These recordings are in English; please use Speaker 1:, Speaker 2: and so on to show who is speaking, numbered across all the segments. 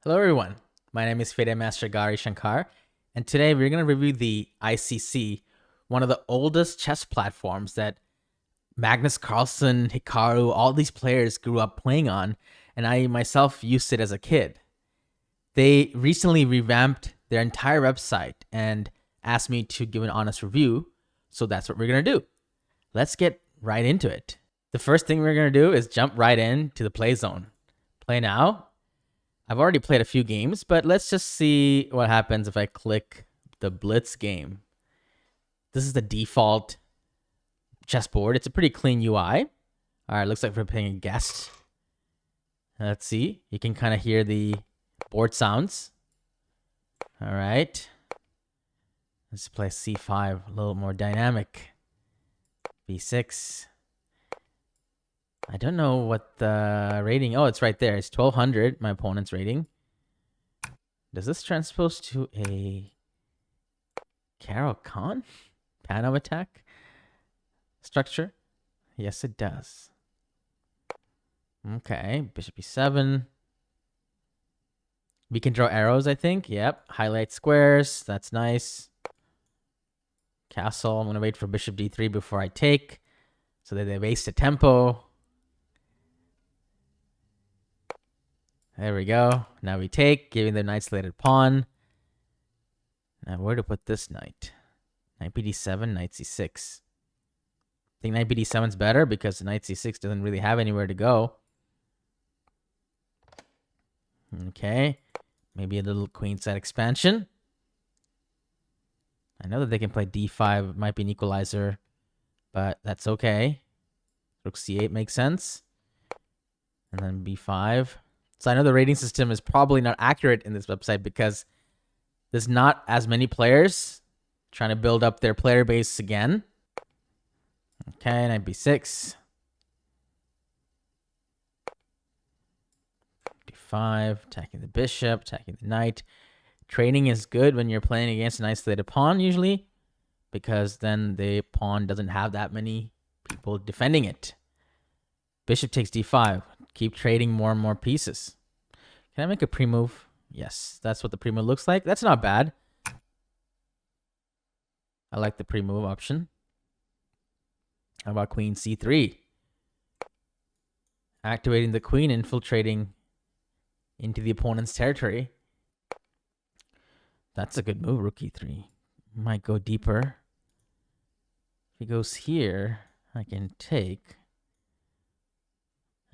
Speaker 1: Hello everyone, my name is FIDE Master Gauri Shankar, and today we're going to review the ICC, one of the oldest chess platforms that Magnus Carlsen, Hikaru, all these players grew up playing on, and I myself used it as a kid. They recently revamped their entire website and asked me to give an honest review, so that's what we're going to do. Let's get right into it. The first thing we're going to do is jump right into the play zone. Play now. I've already played a few games, but let's just see what happens if I click the Blitz game. This is the default chessboard. It's a pretty clean UI. All right, looks like we're playing a guest. Let's see. You can kind of hear the board sounds. All right. Let's play C5, a little more dynamic. B6. I don't know what the rating... Oh, it's right there. It's 1200, my opponent's rating. Does this transpose to a Caro-Kann Panam attack structure? Yes, it does. Okay, bishop e7. We can draw arrows, I think. Yep, highlight squares. That's nice. Castle. I'm going to wait for bishop d3 before I take, so that they waste a tempo. There we go. Now we take, giving the knight-slated pawn. Now where to put this knight? Knight bd7, knight c6. I think knight bd7 is better because knight c6 doesn't really have anywhere to go. Okay. Maybe a little queenside expansion. I know that they can play d5. It might be an equalizer, but that's okay. Rook c8 makes sense. And then b5. So I know the rating system is probably not accurate in this website because there's not as many players trying to build up their player base again. Okay, knight b6. d5, attacking the bishop, attacking the knight. Trading is good when you're playing against an isolated pawn usually, because then the pawn doesn't have that many people defending it. Bishop takes d5. Keep trading more and more pieces. Can I make a pre-move? Yes, that's what the pre-move looks like. That's not bad. I like the pre-move option. How about queen c3? Activating the queen, infiltrating into the opponent's territory. That's a good move, rook e3. Might go deeper. If he goes here, I can take.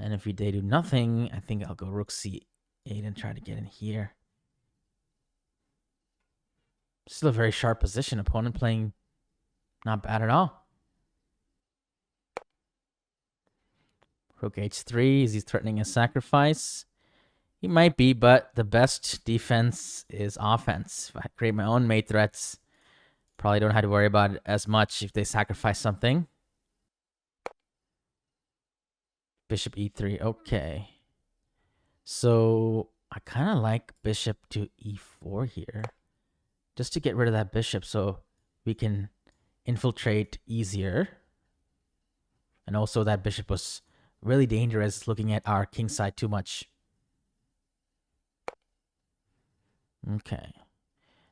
Speaker 1: And if they do nothing, I think I'll go rook c8 and try to get in here. Still a very sharp position. Opponent playing not bad at all. Rook h3. Is he threatening a sacrifice? He might be, but the best defense is offense. If I create my own mate threats, probably don't have to worry about it as much if they sacrifice something. Bishop e3. Okay. So I kind of like bishop to e4 here, just to get rid of that bishop so we can infiltrate easier. And also that bishop was really dangerous looking at our king side too much. Okay.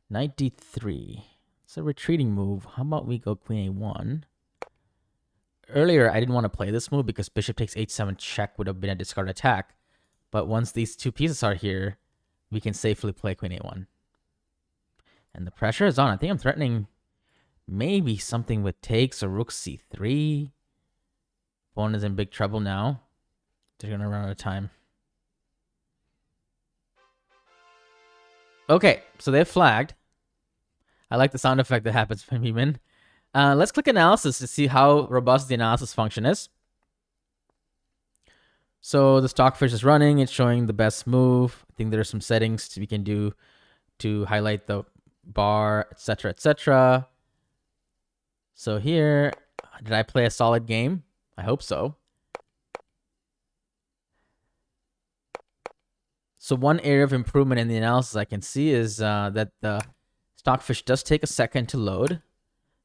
Speaker 1: Knight d3. It's a retreating move. How about we go queen a1? Earlier, I didn't want to play this move because bishop takes h7 check would have been a discard attack. But once these two pieces are here, we can safely play queen a1. And the pressure is on. I think I'm threatening maybe something with takes or rook c3. Opponent is in big trouble now. They're going to run out of time. Okay, so they've flagged. I like the sound effect that happens when we win. Let's click analysis to see how robust the analysis function is. So the stockfish is running. It's showing the best move. I think there are some settings we can do to highlight the bar, etc., etc. So here, did I play a solid game? I hope so. So one area of improvement in the analysis I can see is that the stockfish does take a second to load.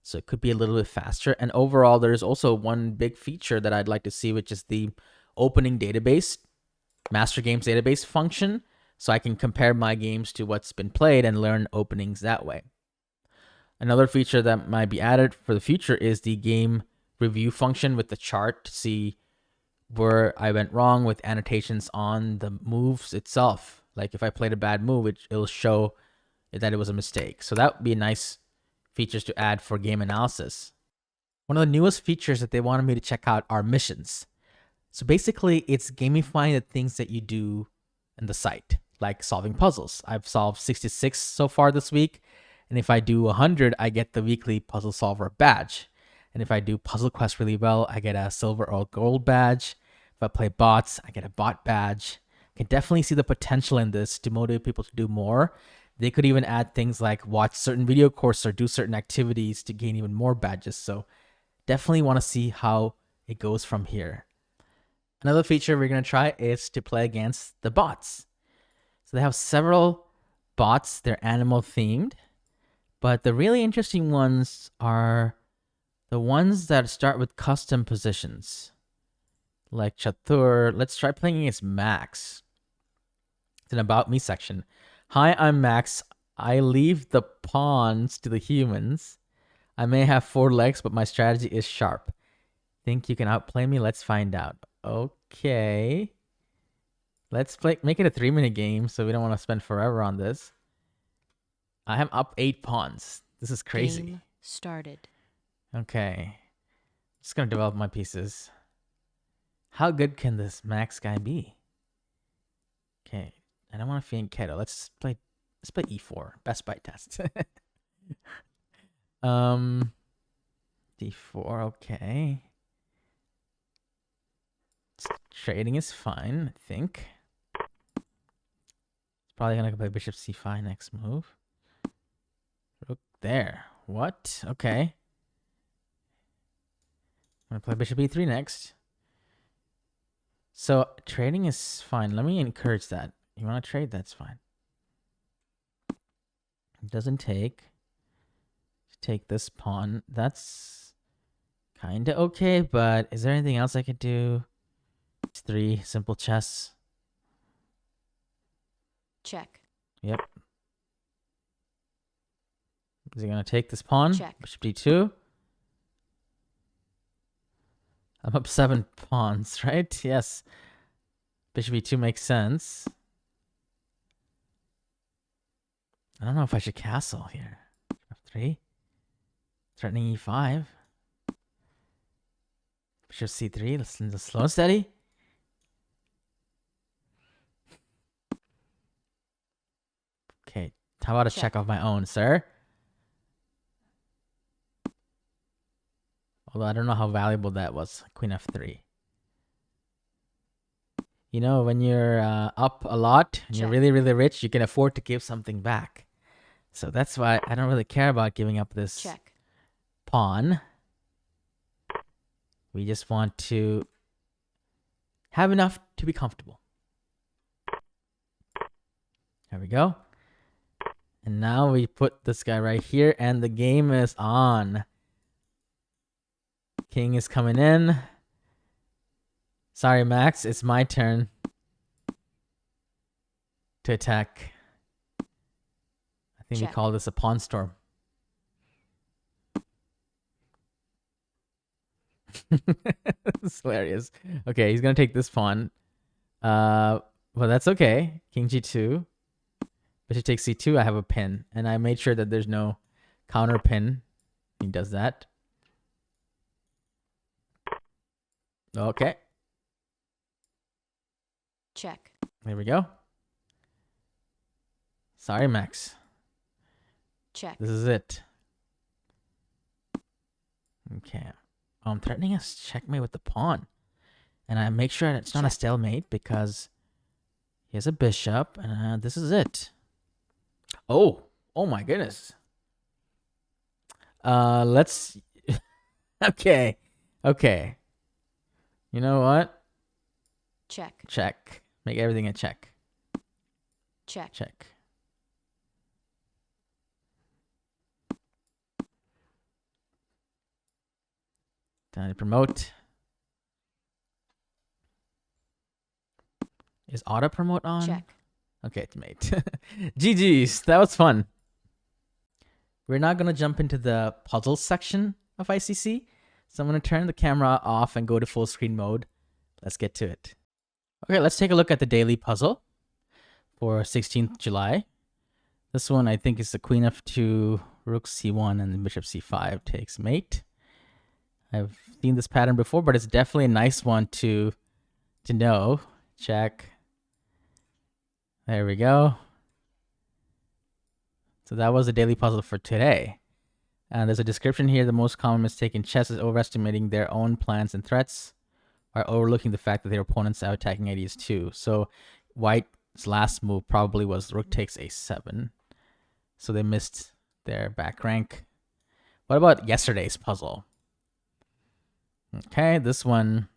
Speaker 1: So it could be a little bit faster. And overall, there's also one big feature that I'd like to see, which is the opening database, master games database function. so I can compare my games to what's been played and learn openings that way. Another feature that might be added for the future is the game review function with the chart to see where I went wrong with annotations on the moves itself. Like if I played a bad move, it'll show that it was a mistake. So that would be a nice features to add for game analysis. One of the newest features that they wanted me to check out are missions. So basically, it's gamifying the things that you do in the site, like solving puzzles. I've solved 66 so far this week. And if I do 100, I get the weekly puzzle solver badge. And if I do puzzle quest really well, I get a silver or gold badge. If I play bots, I get a bot badge. I can definitely see the potential in this to motivate people to do more. They could even add things like watch certain video courses or do certain activities to gain even more badges. So definitely want to see how it goes from here. Another feature we're going to try is to play against the bots. So they have several bots. They're animal themed. But the really interesting ones are the ones that start with custom positions. Like Chatur. Let's try playing against Max. It's an About Me section. Hi, I'm Max. I leave the pawns to the humans. I may have 4 legs, but my strategy is sharp. Think you can outplay me? Let's find out. Okay. Let's make it a 3-minute game, so we don't want to spend forever on this. I am up 8 pawns. This is crazy.
Speaker 2: Game started.
Speaker 1: Okay. Just gonna develop my pieces. How good can this Max guy be? Okay. I don't want to feint Keto. Let's play E4. Best bite test. D4, okay. Trading is fine, I think. It's probably gonna play bishop c5 next move. Rook there. What? Okay. I'm gonna play bishop e3 next. So trading is fine. Let me encourage that. You want to trade? That's fine. It doesn't take. Take this pawn. That's kind of okay, but is there anything else I could do? It's 3 simple chess.
Speaker 2: Check.
Speaker 1: Yep. Is he gonna take this pawn?
Speaker 2: Check.
Speaker 1: Bishop d2. I'm up 7 pawns, right? Yes. Bishop e2 makes sense. I don't know if I should castle here. F3. Threatening e5. Bishop c3. Listen to slow and steady. Okay. How about a check off my own, sir? Although I don't know how valuable that was. Queen f3. You know, when you're up a lot and you're really, really rich, you can afford to give something back. So that's why I don't really care about giving up this pawn. We just want to have enough to be comfortable. There we go. And now we put this guy right here and the game is on. King is coming in. Sorry, Max. It's my turn to attack. I think we call this a pawn storm. It's hilarious. Okay, he's going to take this pawn. Well, that's okay. King g2. Bishop takes c2. I have a pin. And I made sure that there's no counter pin. He does that. Okay.
Speaker 2: Check.
Speaker 1: There we go. Sorry, Max.
Speaker 2: Check.
Speaker 1: This is it. Okay. Oh, I'm threatening a checkmate with the pawn. And I make sure it's not a stalemate because he has a bishop. And this is it. Oh. Oh, my goodness. Let's... Okay. Okay. You know what?
Speaker 2: Check.
Speaker 1: Check. Make everything a check.
Speaker 2: Check.
Speaker 1: Check. Time to promote. Is auto promote on?
Speaker 2: Check.
Speaker 1: Okay, it's mate. GG's. That was fun. We're now going to jump into the puzzle section of ICC. So I'm going to turn the camera off and go to full screen mode. Let's get to it. Okay, let's take a look at the daily puzzle for 16th July. This one I think is the queen f2, rook c1, and the bishop c5 takes mate. I've seen this pattern before, but it's definitely a nice one to know. Check. There we go. So that was the daily puzzle for today. And there's a description here. The most common mistake in chess is overestimating their own plans and threats, or overlooking the fact that their opponents are attacking ideas too. So white's last move probably was rook takes a7. So they missed their back rank. What about yesterday's puzzle? Okay, this one.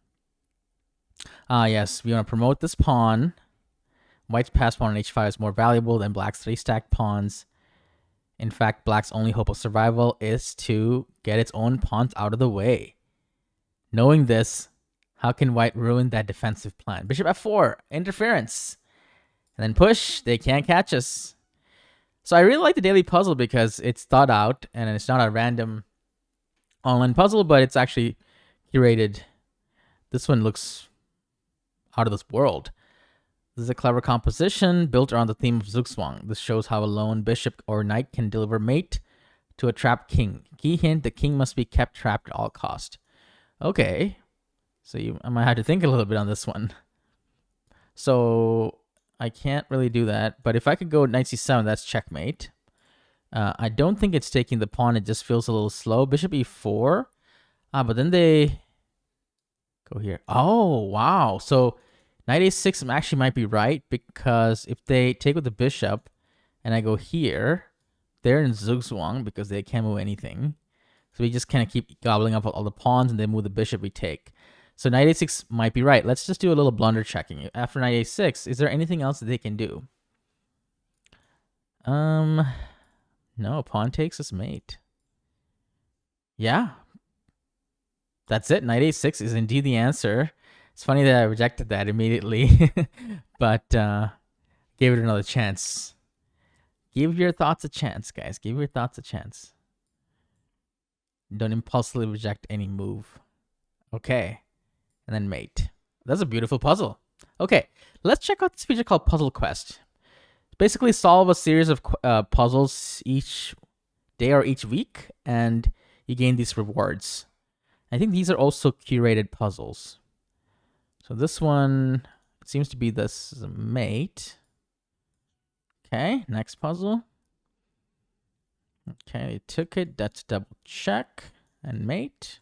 Speaker 1: Yes, we want to promote this pawn. White's passed pawn on h5 is more valuable than black's 3 stacked pawns. In fact, black's only hope of survival is to get its own pawns out of the way. Knowing this, how can white ruin that defensive plan? Bishop f4, interference. And then push, they can't catch us. So I really like the daily puzzle because it's thought out and it's not a random online puzzle, but it's actually curated. This one looks out of this world. This is a clever composition built around the theme of Zugzwang. This shows how a lone bishop or knight can deliver mate to a trapped king. Key hint, the king must be kept trapped at all cost. Okay, so I might have to think a little bit on this one. So I can't really do that, but if I could go knight c7, that's checkmate. I don't think it's taking the pawn. It just feels a little slow. Bishop e4. But then they go here. Oh, wow. So knight a6 actually might be right, because if they take with the bishop and I go here, they're in Zugzwang because they can't move anything. So we just kind of keep gobbling up all the pawns and they move the bishop, we take. So knight a6 might be right. Let's just do a little blunder checking. After knight a6, is there anything else that they can do? No, pawn takes is mate. Yeah. That's it. Knight a6 is indeed the answer. It's funny that I rejected that immediately, but gave it another chance. Give your thoughts a chance, guys. Give your thoughts a chance. Don't impulsively reject any move. Okay. And then mate. That's a beautiful puzzle. Okay, let's check out this feature called Puzzle Quest. Basically solve a series of puzzles each day or each week, and you gain these rewards. I think these are also curated puzzles. So this one seems to be this is a mate. Okay, next puzzle. Okay, they took it. That's double check and mate.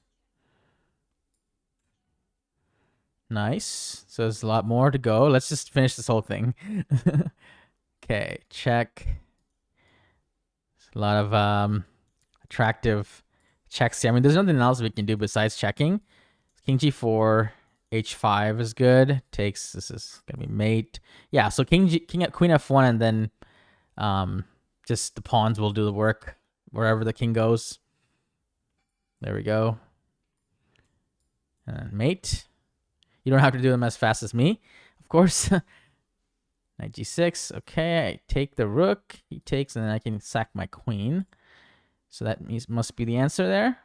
Speaker 1: Nice. So there's a lot more to go. Let's just finish this whole thing. Okay, check. There's a lot of attractive checks here. I mean, there's nothing else we can do besides checking. King g4, h5 is good. Takes, this is gonna be mate. Yeah, so queen f1, and then just the pawns will do the work wherever the king goes. There we go. And mate. You don't have to do them as fast as me, of course. Knight g6. Okay, I take the rook. He takes, and then I can sack my queen. So that must be the answer there.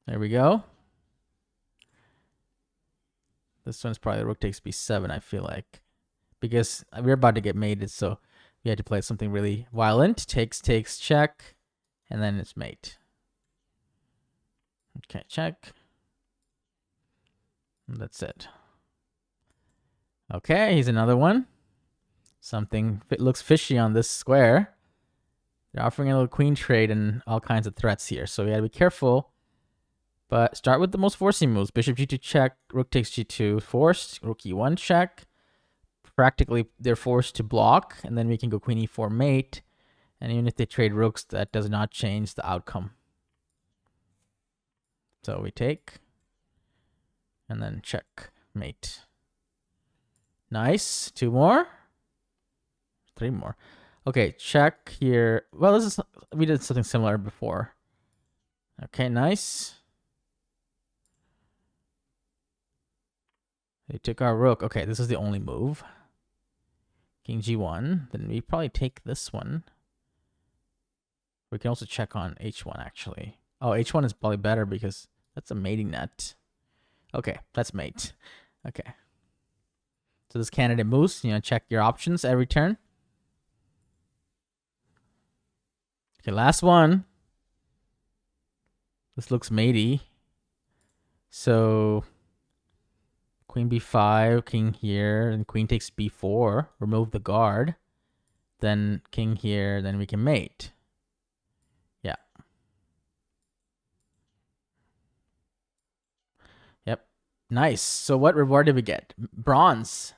Speaker 1: There we go. This one's probably rook takes b7, I feel like. Because we're about to get mated, so we had to play something really violent. Takes, check. And then it's mate. Okay, check. And that's it. Okay, here's another one. Something looks fishy on this square. They're offering a little queen trade and all kinds of threats here, so we gotta be careful. But start with the most forcing moves. Bishop g2 check, rook takes g2 forced, rook e1 check. Practically, they're forced to block, and then we can go queen e4 mate. And even if they trade rooks, that does not change the outcome. So we take, and then check, mate. Nice. 2 more. 3 more. Okay, check here. Well, we did something similar before. Okay, nice. They took our rook. Okay, this is the only move. King g1. Then we probably take this one. We can also check on h1 actually. Oh, h1 is probably better because that's a mating net. Okay, let's mate. Okay. So this candidate moves. Check your options every turn. Okay, last one. This looks matey. So queen b5, king here, and queen takes b4. Remove the guard. Then king here, then we can mate. Yeah. Yep. Nice. So what reward did we get? Bronze.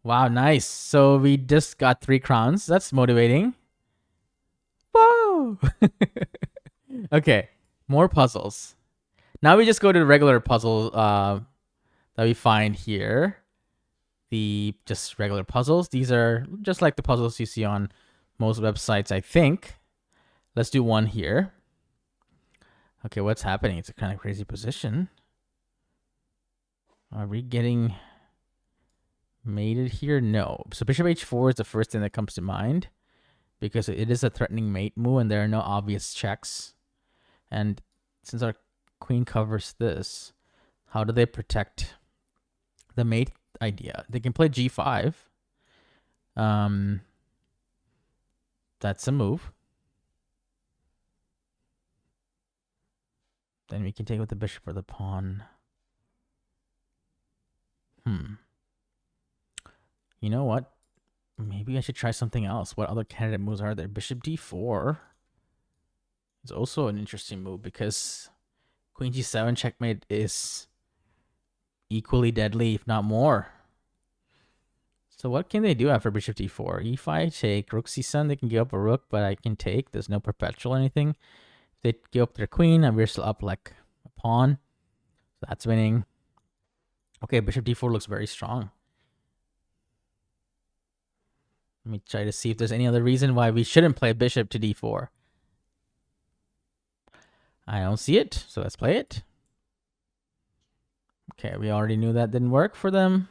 Speaker 1: Wow, nice. So we just got 3 crowns. That's motivating. Whoa! Okay, more puzzles. Now we just go to the regular puzzle that we find here. The just regular puzzles. These are just like the puzzles you see on most websites, I think. Let's do one here. Okay, what's happening? It's a kind of crazy position. Are we getting mated here? No. So bishop h4 is the first thing that comes to mind because it is a threatening mate move and there are no obvious checks. And since our queen covers this, how do they protect the mate idea? They can play g5. That's a move. Then we can take with the bishop or the pawn. You know what? Maybe I should try something else. What other candidate moves are there? Bishop d4 is also an interesting move because queen g7 checkmate is equally deadly, if not more. So what can they do after bishop d4? e5 take, rook c7, they can give up a rook, but I can take. There's no perpetual or anything. If they give up their queen, and we're still up like a pawn. So that's winning. Okay, bishop d4 looks very strong. Let me try to see if there's any other reason why we shouldn't play bishop to d4. I don't see it, so let's play it. Okay, we already knew that didn't work for them.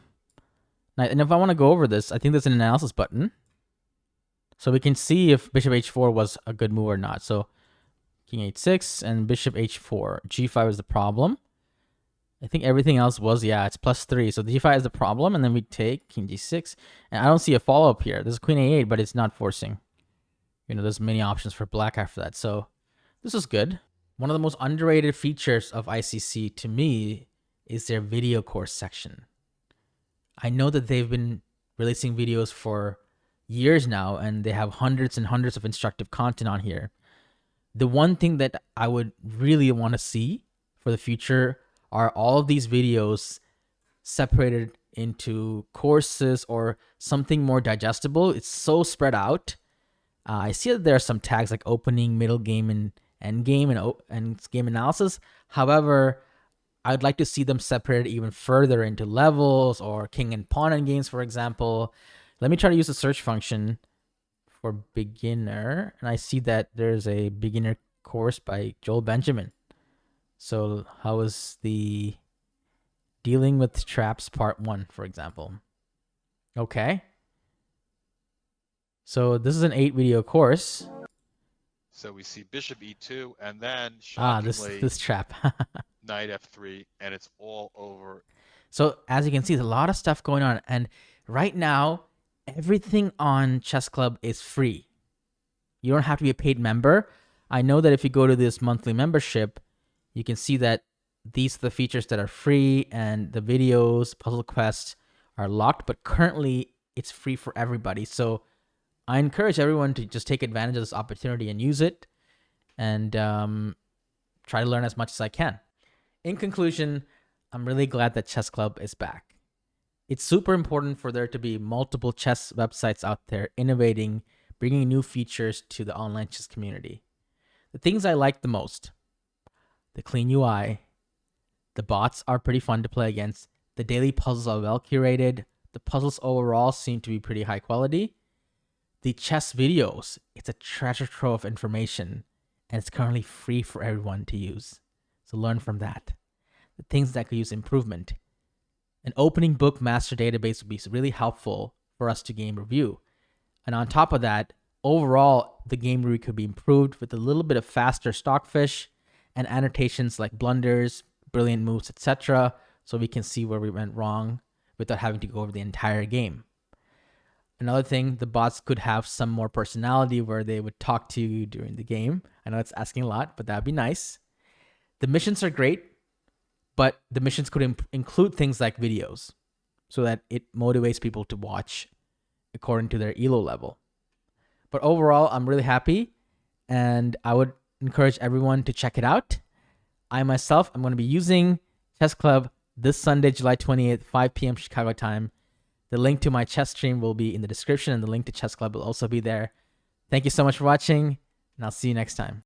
Speaker 1: And if I want to go over this, I think there's an analysis button. So we can see if bishop h4 was a good move or not. So king h6 and bishop h4. g5 is the problem. I think everything else was, yeah, it's +3. So the g5 is the problem, and then we take king g6. And I don't see a follow-up here. There's queen a8, but it's not forcing. There's many options for black after that. So this is good. One of the most underrated features of ICC to me is their video course section. I know that they've been releasing videos for years now, and they have hundreds and hundreds of instructive content on here. The one thing that I would really want to see for the future are all of these videos separated into courses or something more digestible. It's so spread out. I see that there are some tags like opening, middle game, and end game and game analysis. However, I'd like to see them separated even further into levels or king and pawn end games, for example. Let me try to use the search function for beginner, and I see that there's a beginner course by Joel Benjamin. So how is the dealing with traps part 1, for example? Okay. So this is an 8-video course.
Speaker 3: So we see bishop e2, and then shockingly,
Speaker 1: this trap.
Speaker 3: knight f3, and it's all over.
Speaker 1: So as you can see, there's a lot of stuff going on, and right now, everything on Chess Club is free. You don't have to be a paid member. I know that if you go to this monthly membership, you can see that these are the features that are free, and the videos, puzzle quests are locked, but currently it's free for everybody. So I encourage everyone to just take advantage of this opportunity and use it, and try to learn as much as I can. In conclusion, I'm really glad that Chess Club is back. It's super important for there to be multiple chess websites out there innovating, bringing new features to the online chess community. The things I like the most: the clean UI, the bots are pretty fun to play against, the daily puzzles are well curated, the puzzles overall seem to be pretty high quality, the chess videos, it's a treasure trove of information, and it's currently free for everyone to use. So learn from that. The things that could use improvement: An opening book master database would be really helpful for us to game review. And on top of that, overall, the game review could be improved with a little bit of faster stockfish and annotations like blunders, brilliant moves, etc., so we can see where we went wrong without having to go over the entire game. Another thing, the bots could have some more personality where they would talk to you during the game. I know it's asking a lot, but that'd be nice. The missions are great, but the missions could include things like videos so that it motivates people to watch according to their elo level. But overall, I'm really happy, and I would encourage everyone to check it out. I myself am going to be using Chess Club this Sunday, July 28th, 5 p.m. Chicago time. The link to my chess stream will be in the description, and the link to Chess Club will also be there. Thank you so much for watching, and I'll see you next time.